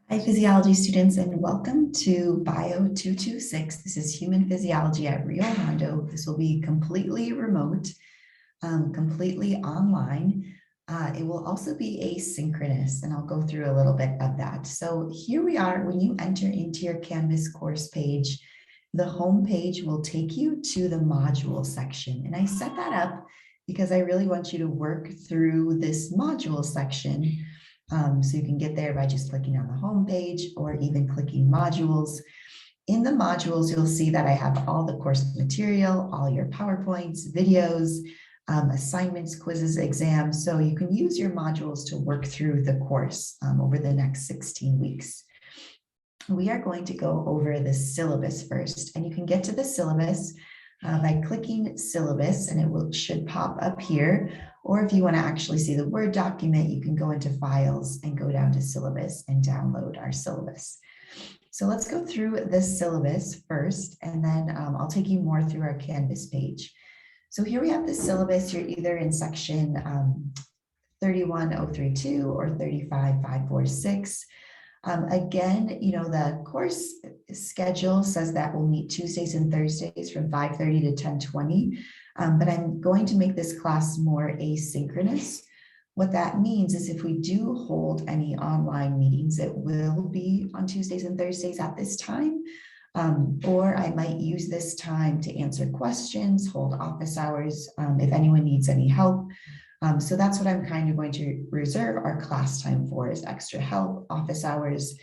Hi, physiology students, and welcome to Bio 226. This is Human Physiology at Rio Hondo. This will be completely remote, completely online. It will also be asynchronous, and I'll go through a little bit of that. So here we are. When you enter into your Canvas course page, the home page will take you to the module section. And I set that up because I really want you to work through this module section. So you can get there by just clicking on the home page or even clicking modules. In the modules, you'll see that I have all the course material, all your PowerPoints, videos, assignments, quizzes, exams. So you can use your modules to work through the course over the next 16 weeks. We are going to go over the syllabus first, and you can get to the syllabus by clicking syllabus, and should pop up here. Or if you want to actually see the Word document, you can go into files and go down to syllabus and download our syllabus. So let's go through the syllabus first, and then I'll take you more through our Canvas page. So here we have the syllabus. You're either in section 31032 or 35546. Again, the course schedule says that we'll meet Tuesdays and Thursdays from 5:30 to 10:20, but I'm going to make this class more asynchronous. What that means is if we do hold any online meetings, it will be on Tuesdays and Thursdays at this time, or I might use this time to answer questions, hold office hours, if anyone needs any help. So that's what I'm kind of going to reserve our class time for, is extra help, office hours.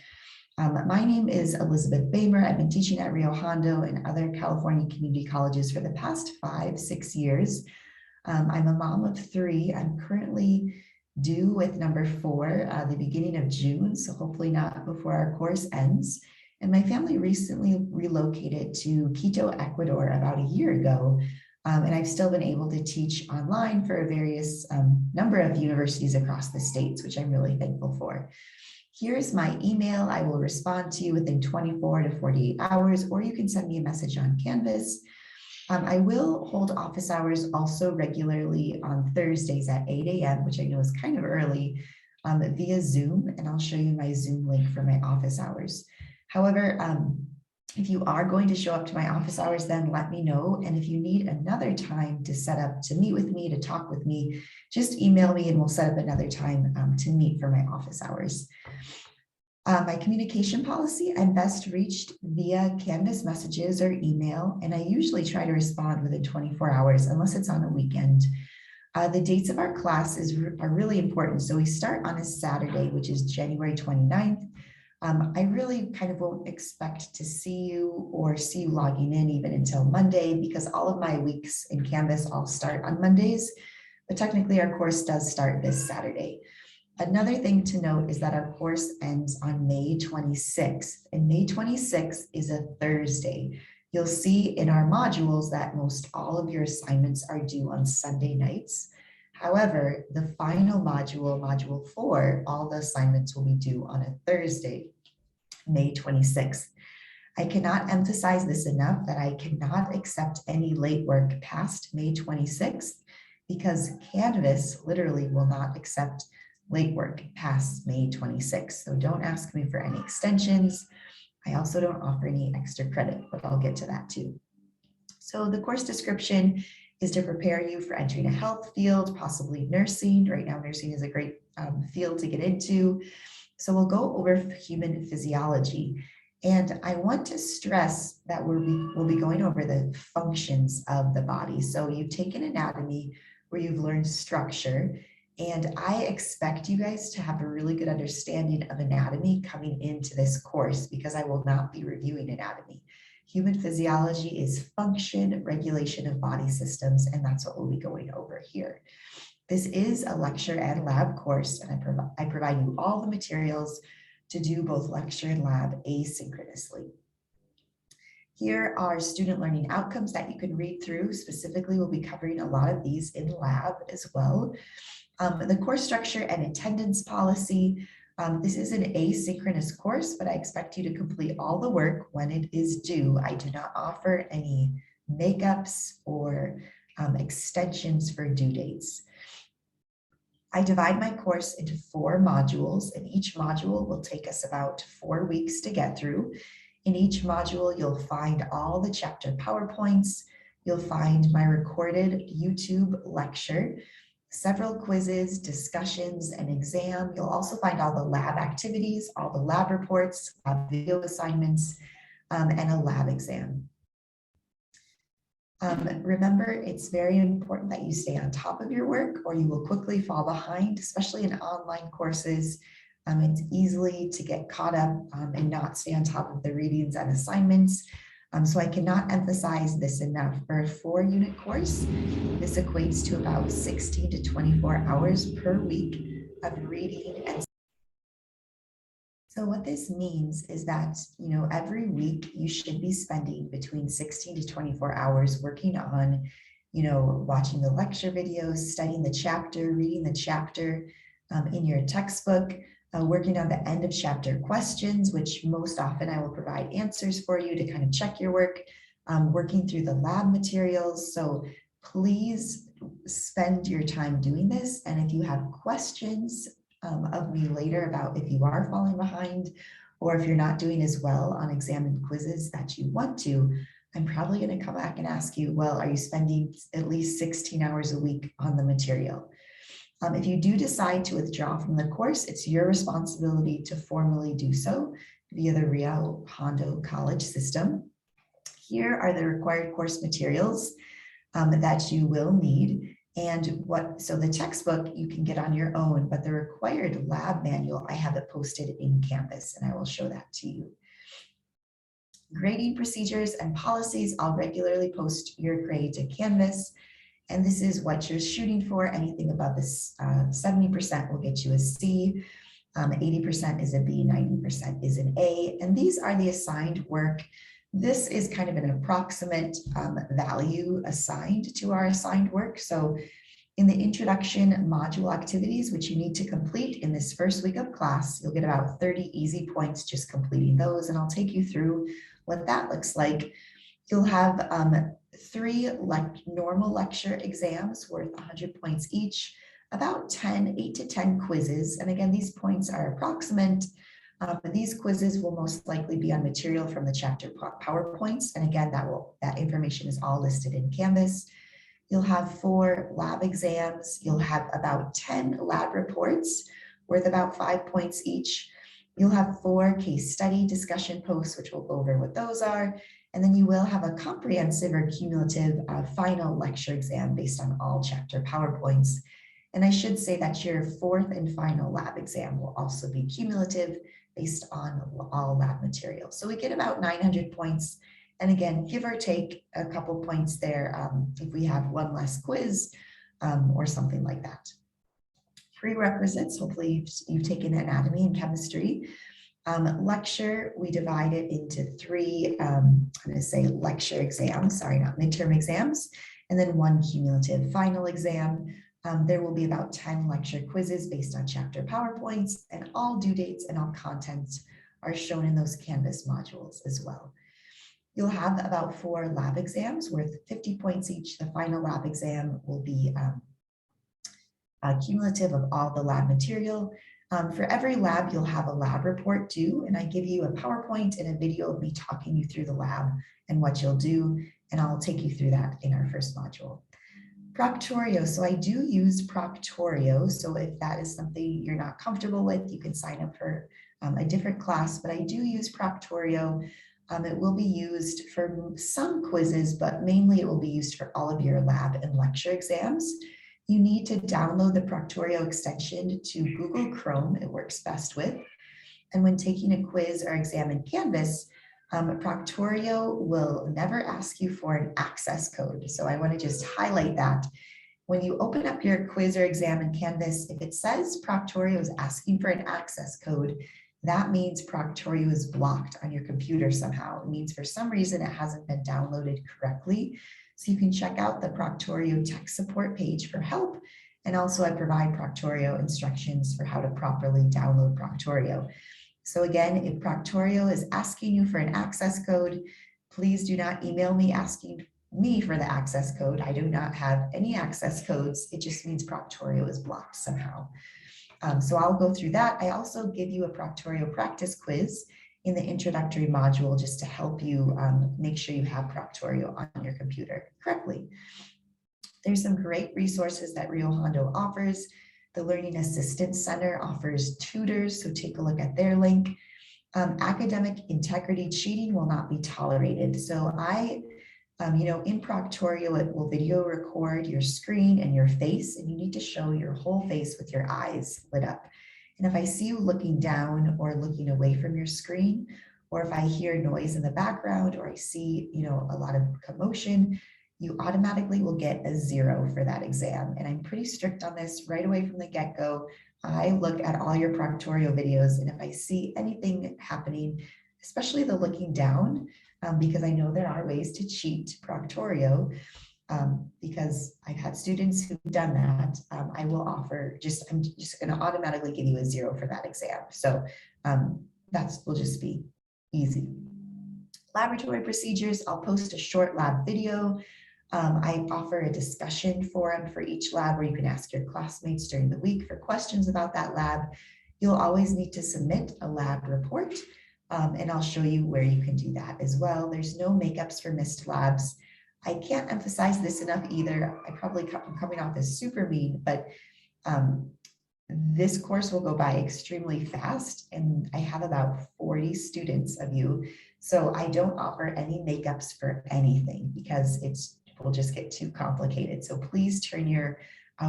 My name is Elizabeth Bamer. I've been teaching at Rio Hondo and other California community colleges for the past 5-6 years. I'm a mom of 3. I'm currently due with number 4 the beginning of June, so hopefully not before our course ends. And my family recently relocated to Quito, Ecuador about a year ago. And I've still been able to teach online for a various number of universities across the states, which I'm really thankful for. Here's my email. I will respond to you within 24 to 48 hours, or you can send me a message on Canvas. I will hold office hours also regularly on Thursdays at 8 a.m., which I know is kind of early, via Zoom, and I'll show you my Zoom link for my office hours. However, if you are going to show up to my office hours, then let me know. And if you need another time to set up to meet with me, to talk with me, just email me and we'll set up another time to meet for my office hours. My communication policy, I'm best reached via Canvas messages or email, and I usually try to respond within 24 hours unless it's on a weekend. The dates of our class are really important. So we start on a Saturday, which is January 29th. I really kind of won't expect to see you or see you logging in even until Monday, because all of my weeks in Canvas all start on Mondays, but technically our course does start this Saturday. Another thing to note is that our course ends on May 26th, and May 26th is a Thursday. You'll see in our modules that most all of your assignments are due on Sunday nights. However, the final module, module 4, all the assignments will be due on a Thursday, May 26th. I cannot emphasize this enough that I cannot accept any late work past May 26th, because Canvas literally will not accept late work past May 26th. So don't ask me for any extensions. I also don't offer any extra credit, but I'll get to that too. So the course description is to prepare you for entering a health field, possibly nursing. Right now, nursing is a great field to get into. So we'll go over human physiology. And I want to stress that we'll be going over the functions of the body. So you've taken anatomy where you've learned structure, and I expect you guys to have a really good understanding of anatomy coming into this course, because I will not be reviewing anatomy. Human physiology is function, regulation of body systems, and that's what we'll be going over here. This is a lecture and lab course, and I provide you all the materials to do both lecture and lab asynchronously. Here are student learning outcomes that you can read through. Specifically, we'll be covering a lot of these in lab as well. The course structure and attendance policy. This is an asynchronous course, but I expect you to complete all the work when it is due. I do not offer any makeups or extensions for due dates. I divide my course into 4 modules, and each module will take us about 4 weeks to get through. In each module, you'll find all the chapter PowerPoints, you'll find my recorded YouTube lecture, several quizzes, discussions, an exam. You'll also find all the lab activities, all the lab reports, video assignments, and a lab exam. Remember, it's very important that you stay on top of your work or you will quickly fall behind, especially in online courses. It's easily to get caught up and not stay on top of the readings and assignments. So I cannot emphasize this enough. For a 4-unit course, this equates to about 16 to 24 hours per week of reading and so what this means is that, every week you should be spending between 16 to 24 hours working on, watching the lecture videos, studying the chapter, reading the chapter in your textbook, working on the end of chapter questions, which most often I will provide answers for you to kind of check your work, working through the lab materials. So please spend your time doing this. And if you have questions of me later about if you are falling behind or if you're not doing as well on exam and quizzes that you want to, I'm probably going to come back and ask you, well, are you spending at least 16 hours a week on the material? If you do decide to withdraw from the course, it's your responsibility to formally do so via the Rio Hondo College system. Here are the required course materials that you will need. And so the textbook you can get on your own, but the required lab manual, I have it posted in Canvas, and I will show that to you. Grading procedures and policies, I'll regularly post your grade to Canvas. And this is what you're shooting for. Anything above this 70% will get you a C, 80% is a B, 90% is an A. And these are the assigned work. This is kind of an approximate value assigned to our assigned work. So in the introduction module activities, which you need to complete in this first week of class, you'll get about 30 easy points just completing those. And I'll take you through what that looks like. You'll have 3 normal lecture exams worth 100 points each, about 8 to 10 quizzes. And again, these points are approximate. These quizzes will most likely be on material from the chapter PowerPoints. And again, that information is all listed in Canvas. You'll have 4 lab exams. You'll have about 10 lab reports worth about 5 points each. You'll have 4 case study discussion posts, which we'll go over what those are. And then you will have a comprehensive or cumulative final lecture exam based on all chapter PowerPoints. And I should say that your 4th and final lab exam will also be cumulative based on all lab material. So we get about 900 points. And again, give or take a couple points there if we have one less quiz or something like that. Prerequisites, hopefully you've taken anatomy and chemistry. Lecture, we divide it into 3, I'm going to say lecture exams, sorry, not midterm exams, and then 1 cumulative final exam. There will be about 10 lecture quizzes based on chapter PowerPoints, and all due dates and all contents are shown in those Canvas modules as well. You'll have about 4 lab exams worth 50 points each. The final lab exam will be cumulative of all the lab material. For every lab, you'll have a lab report due, and I give you a PowerPoint and a video of me talking you through the lab and what you'll do, and I'll take you through that in our first module. Proctorio, so I do use Proctorio, so if that is something you're not comfortable with, you can sign up for a different class, but I do use Proctorio. It will be used for some quizzes, but mainly it will be used for all of your lab and lecture exams. You need to download the Proctorio extension to Google Chrome. It works best with. And when taking a quiz or exam in Canvas, Proctorio will never ask you for an access code. So I want to just highlight that. When you open up your quiz or exam in Canvas, if it says Proctorio is asking for an access code, that means Proctorio is blocked on your computer somehow. It means for some reason it hasn't been downloaded correctly. So you can check out the Proctorio tech support page for help. And also I provide Proctorio instructions for how to properly download Proctorio. So again, if Proctorio is asking you for an access code, please do not email me asking me for the access code. I do not have any access codes. It just means Proctorio is blocked somehow. So I'll go through that. I also give you a Proctorio practice quiz in the introductory module just to help you make sure you have Proctorio on your computer correctly. There's some great resources that Rio Hondo offers. The Learning Assistance Center offers tutors, so take a look at their link. Academic integrity cheating will not be tolerated. So in Proctorio, it will video record your screen and your face, and you need to show your whole face with your eyes lit up. And if I see you looking down or looking away from your screen, or if I hear noise in the background, or I see, a lot of commotion, you automatically will get a 0 for that exam. And I'm pretty strict on this right away from the get-go. I look at all your Proctorio videos, and if I see anything happening, especially the looking down, because I know there are ways to cheat Proctorio, because I've had students who've done that, I will offer I'm just going to automatically give you a 0 for that exam. So will just be easy. Laboratory procedures, I'll post a short lab video. I offer a discussion forum for each lab where you can ask your classmates during the week for questions about that lab. You'll always need to submit a lab report, and I'll show you where you can do that as well. There's no makeups for missed labs. I can't emphasize this enough either. I'm coming off as super mean, but this course will go by extremely fast, and I have about 40 students of you. So I don't offer any makeups for anything because it will just get too complicated. So please turn your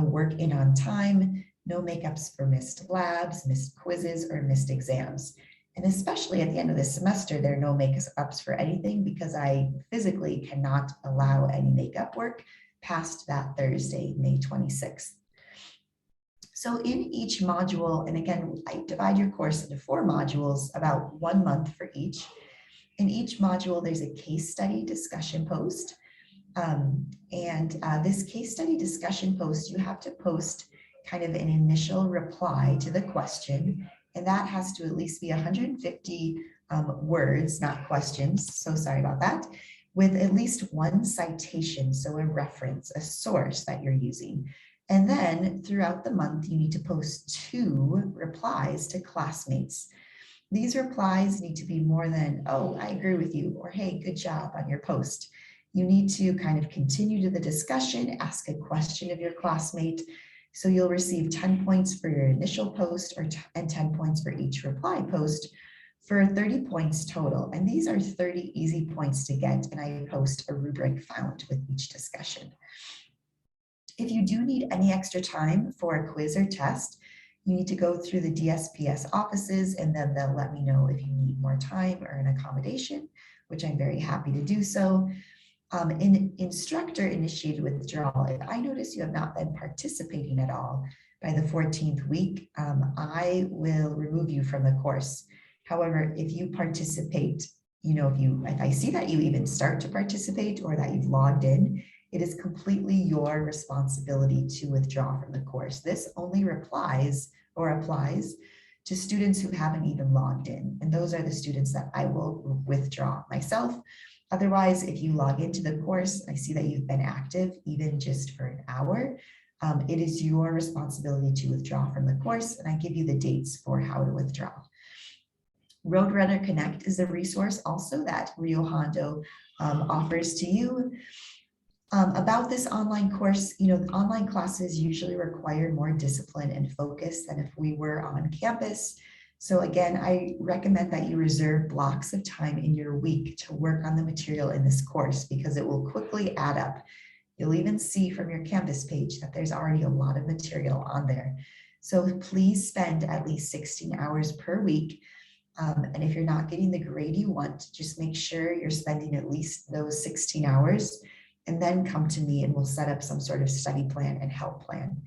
work in on time. No makeups for missed labs, missed quizzes, or missed exams. And especially at the end of the semester, there are no makeups for anything because I physically cannot allow any makeup work past that Thursday, May 26th. So in each module, and again, I divide your course into 4 modules, about 1 month for each. In each module, there's a case study discussion post. This case study discussion post, you have to post kind of an initial reply to the question, and that has to at least be 150 words, not questions, so sorry about that, with at least 1 citation, so a reference, a source that you're using. And then throughout the month, you need to post 2 replies to classmates. These replies need to be more than, oh, I agree with you, or hey, good job on your post. You need to kind of continue to the discussion, ask a question of your classmate. So you'll receive 10 points for your initial post and 10 points for each reply post for 30 points total. And these are 30 easy points to get, and I post a rubric found with each discussion. If you do need any extra time for a quiz or test, you need to go through the DSPS offices, and then they'll let me know if you need more time or an accommodation, which I'm very happy to do so. In Instructor initiated withdrawal, if I notice you have not been participating at all by the 14th week, I will remove you from the course. However, if you participate, if I see that you even start to participate or that you've logged in, it is completely your responsibility to withdraw from the course. This only applies to students who haven't even logged in. And those are the students that I will withdraw myself. Otherwise, if you log into the course, I see that you've been active, even just for an hour, it is your responsibility to withdraw from the course, and I give you the dates for how to withdraw. Roadrunner Connect is a resource also that Rio Hondo offers to you. About this online course, the online classes usually require more discipline and focus than if we were on campus. So again, I recommend that you reserve blocks of time in your week to work on the material in this course because it will quickly add up. You'll even see from your Canvas page that there's already a lot of material on there. So please spend at least 16 hours per week. And if you're not getting the grade you want, just make sure you're spending at least those 16 hours and then come to me and we'll set up some sort of study plan and help plan.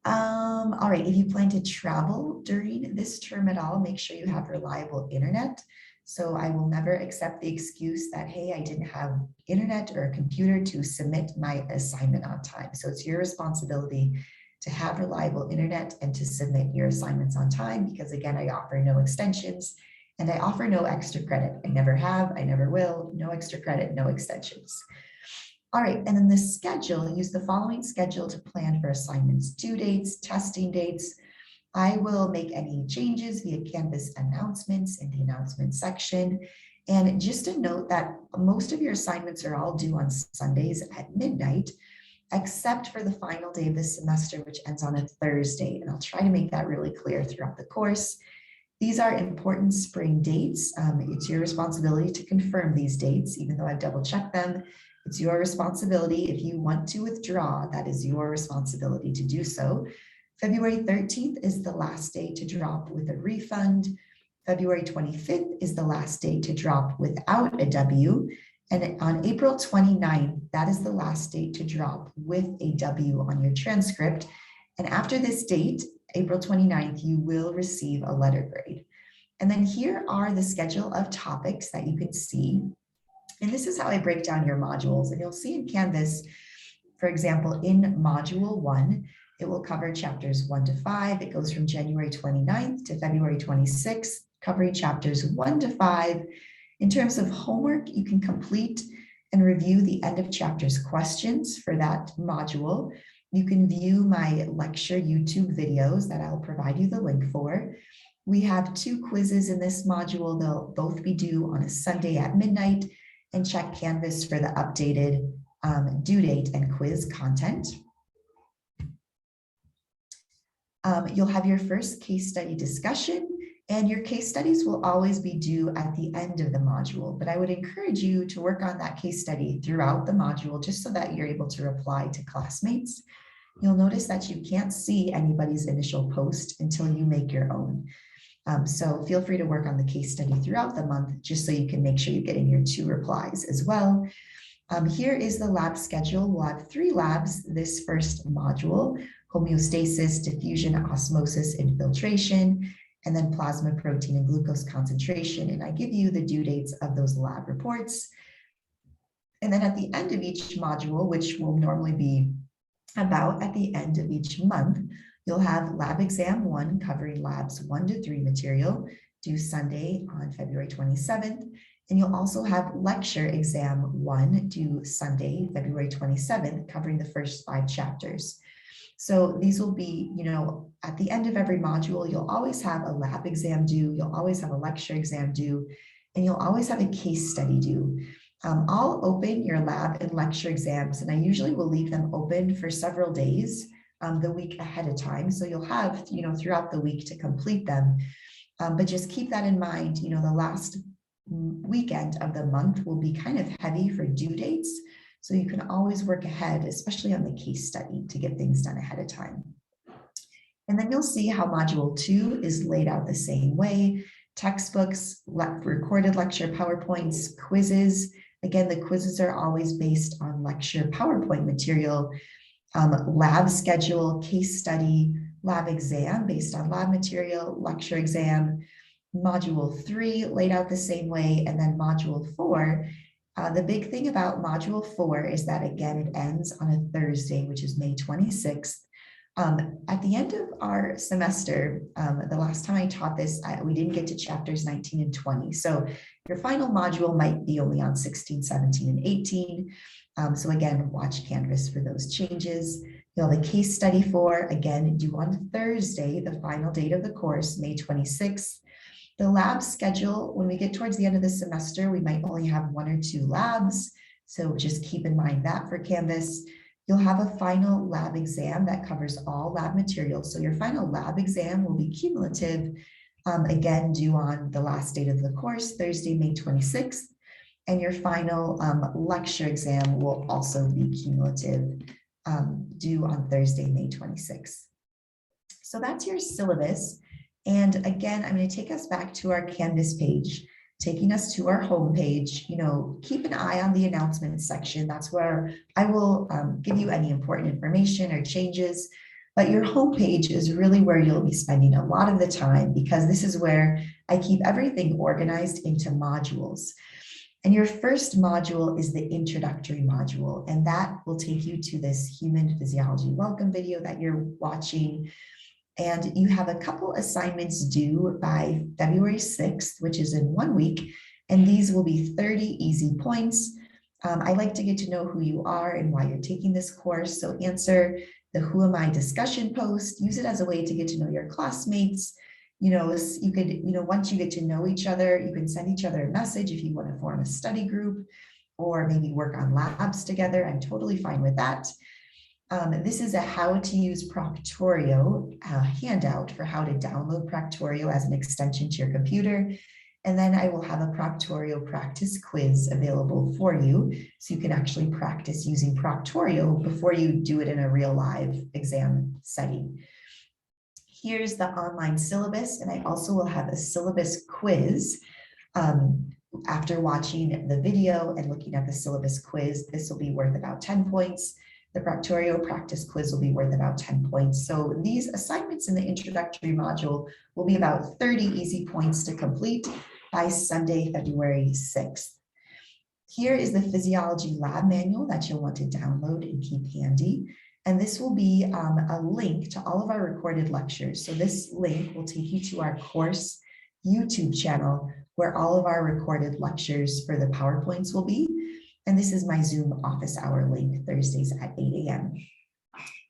All right, if you plan to travel during this term at all, make sure you have reliable internet. So I will never accept the excuse that, hey, I didn't have internet or a computer to submit my assignment on time. So it's your responsibility to have reliable internet and to submit your assignments on time because again, I offer no extensions And I offer no extra credit. I never have, I never will, no extra credit, no extensions. All right, and then the schedule, use the following schedule to plan for assignments, due dates, testing dates. I will make any changes via Canvas announcements in the announcement section. And just a note that most of your assignments are all due on Sundays at midnight, except for the final day of the semester, which ends on a Thursday. And I'll try to make that really clear throughout the course. These are important spring dates. It's your responsibility to confirm these dates, even though I've double checked them. It's your responsibility. If you want to withdraw, that is your responsibility to do so. February 13th is the last day to drop with a refund. February 25th is the last day to drop without a W. And on April 29th, that is the last date to drop with a W on your transcript. And after this date, April 29th, you will receive a letter grade. And then here are the schedule of topics that you can see. And this is how I break down your modules. And you'll see in Canvas, for example, in Module 1, it will cover chapters 1 to 5. It goes from January 29th to February 26th, covering chapters 1 to 5. In terms of homework, you can complete and review the end of chapters questions for that module. You can view my lecture YouTube videos that I'll provide you the link for. We have 2 quizzes in this module. They'll both be due on a Sunday at midnight, and check Canvas for the updated due date and quiz content. You'll have your first case study discussion, and your case studies will always be due at the end of the module, but I would encourage you to work on that case study throughout the module just so that you're able to reply to classmates. You'll notice that you can't see anybody's initial post until you make your own. So feel free to work on the case study throughout the month, just so you can make sure you're getting your 2 replies as well. Here is the lab schedule. We'll have 3 labs this first module: homeostasis, diffusion, osmosis, and filtration, and then plasma protein and glucose concentration. And I give you the due dates of those lab reports. And then at the end of each module, which will normally be about at the end of each month, you'll have lab exam 1 covering labs 1 to 3 material, due Sunday on February 27th. And you'll also have lecture exam 1 due Sunday, February 27th, covering the first 5 chapters. So these will be, at the end of every module, you'll always have a lab exam due, you'll always have a lecture exam due, and you'll always have a case study due. I'll open your lab and lecture exams, and I usually will leave them open for several days the week ahead of time. So you'll have, throughout the week to complete them. But just keep that in mind, the last weekend of the month will be kind of heavy for due dates. So you can always work ahead, especially on the case study, to get things done ahead of time. And then you'll see how Module 2 is laid out the same way: textbooks, recorded lecture PowerPoints, quizzes. Again, the quizzes are always based on lecture PowerPoint material, lab schedule, case study, lab exam based on lab material, lecture exam. Module 3 laid out the same way, and then Module 4. The big thing about Module 4 is that, again, it ends on a Thursday, which is May 26th. At the end of our semester, the last time I taught this, we didn't get to chapters 19 and 20. So your final module might be only on 16, 17, and 18. So again, watch Canvas for those changes. You'll have a case study 4, again, due on Thursday, the final date of the course, May 26th. The lab schedule, when we get towards the end of the semester, we might only have 1 or 2 labs. So just keep in mind that for Canvas. You'll have a final lab exam that covers all lab materials. So your final lab exam will be cumulative, again, due on the last date of the course, Thursday, May 26th. And your final lecture exam will also be cumulative, due on Thursday, May 26th. So that's your syllabus. And again, I'm going to take us back to our Canvas page, taking us to our home page. Keep an eye on the announcements section. That's where I will give you any important information or changes. But your home page is really where you'll be spending a lot of the time, because this is where I keep everything organized into modules. And your first module is the introductory module, and that will take you to this human physiology welcome video that you're watching. And you have a couple assignments due by February 6th, which is in 1 week. And these will be 30 easy points. I like to get to know who you are and why you're taking this course. So answer the Who Am I discussion post, use it as a way to get to know your classmates. You could, once you get to know each other, you can send each other a message if you want to form a study group or maybe work on labs together. I'm totally fine with that. This is a how to use Proctorio handout for how to download Proctorio as an extension to your computer. And then I will have a Proctorio practice quiz available for you, so you can actually practice using Proctorio before you do it in a real live exam setting. Here's the online syllabus, and I also will have a syllabus quiz. After watching the video and looking at the syllabus quiz, this will be worth about 10 points. The Proctorio practice quiz will be worth about 10 points. So these assignments in the introductory module will be about 30 easy points to complete by Sunday, February 6th. Here is the Physiology Lab Manual that you'll want to download and keep handy. And this will be a link to all of our recorded lectures. So this link will take you to our course YouTube channel where all of our recorded lectures for the PowerPoints will be. And this is my Zoom office hour link, Thursdays at 8 a.m.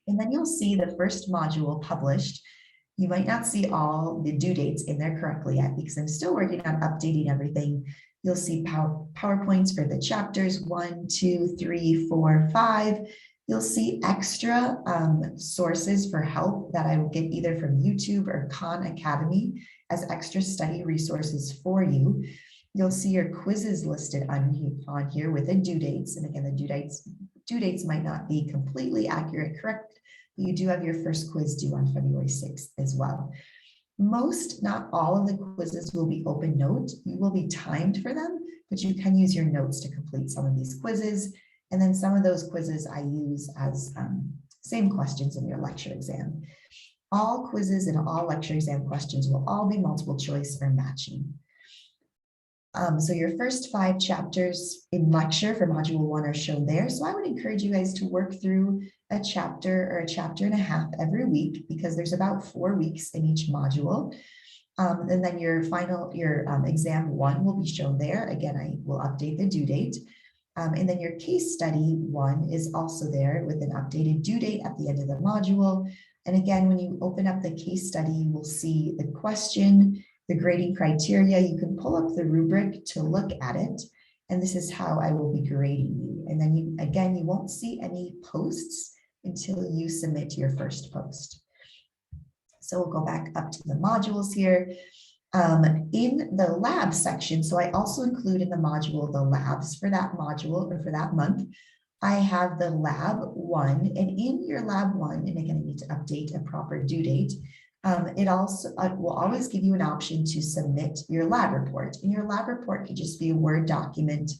And then you'll see the first module published. You might not see all the due dates in there correctly yet because I'm still working on updating everything. You'll see PowerPoints for the chapters 1, 2, 3, 4, 5. You'll see extra sources for help that I will get either from YouTube or Khan Academy as extra study resources for you. You'll see your quizzes listed on here with the due dates. And again, the due dates might not be completely accurate, correct, but you do have your first quiz due on February 6th as well. Most, not all of the quizzes will be open note. You will be timed for them, but you can use your notes to complete some of these quizzes. And then some of those quizzes I use as same questions in your lecture exam. All quizzes and all lecture exam questions will all be multiple choice or matching. So your first 5 chapters in lecture for module 1 are shown there. So I would encourage you guys to work through a chapter or a chapter and a half every week because there's about 4 weeks in each module. And then your exam 1 will be shown there. Again, I will update the due date. And then your case study 1 is also there with an updated due date at the end of the module. And again, when you open up the case study, you will see the question, the grading criteria. You can pull up the rubric to look at it. And this is how I will be grading you. And then you won't see any posts until you submit your first post. So we'll go back up to the modules here. In the lab section, so I also include in the module the labs for that module or for that month. I have the lab 1, and in your lab 1, and again, I need to update a proper due date. It also will always give you an option to submit your lab report. And your lab report could just be a Word document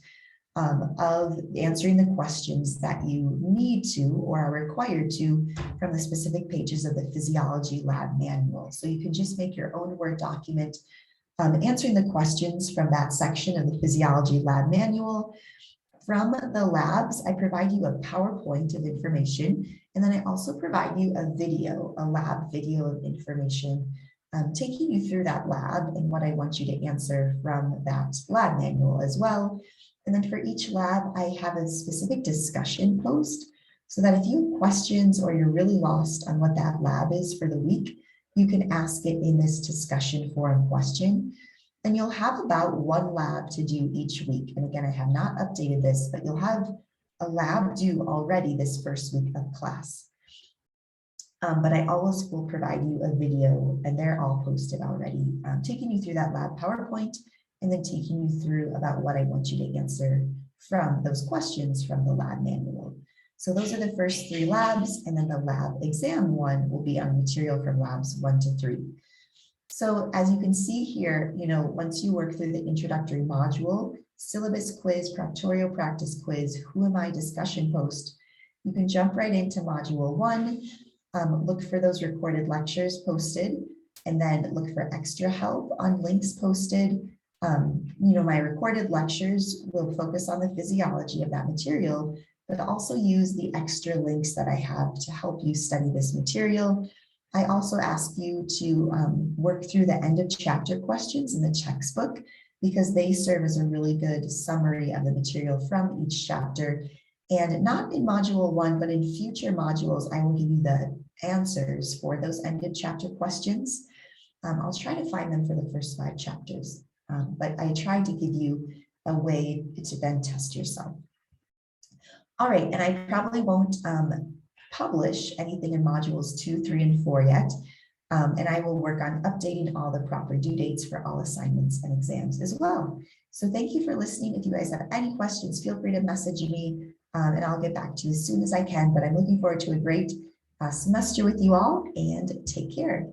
of answering the questions that you need to or are required to from the specific pages of the Physiology Lab Manual. So you can just make your own Word document answering the questions from that section of the Physiology Lab Manual. From the labs, I provide you a PowerPoint of information, and then I also provide you a video, a lab video of information, taking you through that lab and what I want you to answer from that lab manual as well. And then for each lab, I have a specific discussion post so that if you have questions or you're really lost on what that lab is for the week, you can ask it in this discussion forum question. And you'll have about 1 lab to do each week. And again, I have not updated this, but you'll have a lab due already this first week of class. But I always will provide you a video, and they're all posted already, taking you through that lab PowerPoint, and then taking you through about what I want you to answer from those questions from the lab manual. So those are the first 3 labs, and then the lab exam 1 will be on material from labs 1 to 3. So as you can see here, once you work through the introductory module, syllabus quiz, Proctorio practice quiz, Who Am I discussion post, you can jump right into module 1, look for those recorded lectures posted, and then look for extra help on links posted. My recorded lectures will focus on the physiology of that material, but also use the extra links that I have to help you study this material. I also ask you to work through the end of chapter questions in the textbook, because they serve as a really good summary of the material from each chapter. And not in module 1, but in future modules, I will give you the answers for those end of chapter questions. I'll try to find them for the first 5 chapters, but I tried to give you a way to then test yourself. All right, and I probably won't publish anything in modules 2, 3, and 4 yet. And I will work on updating all the proper due dates for all assignments and exams as well. So thank you for listening. If you guys have any questions, feel free to message me and I'll get back to you as soon as I can. But I'm looking forward to a great semester with you all, and take care.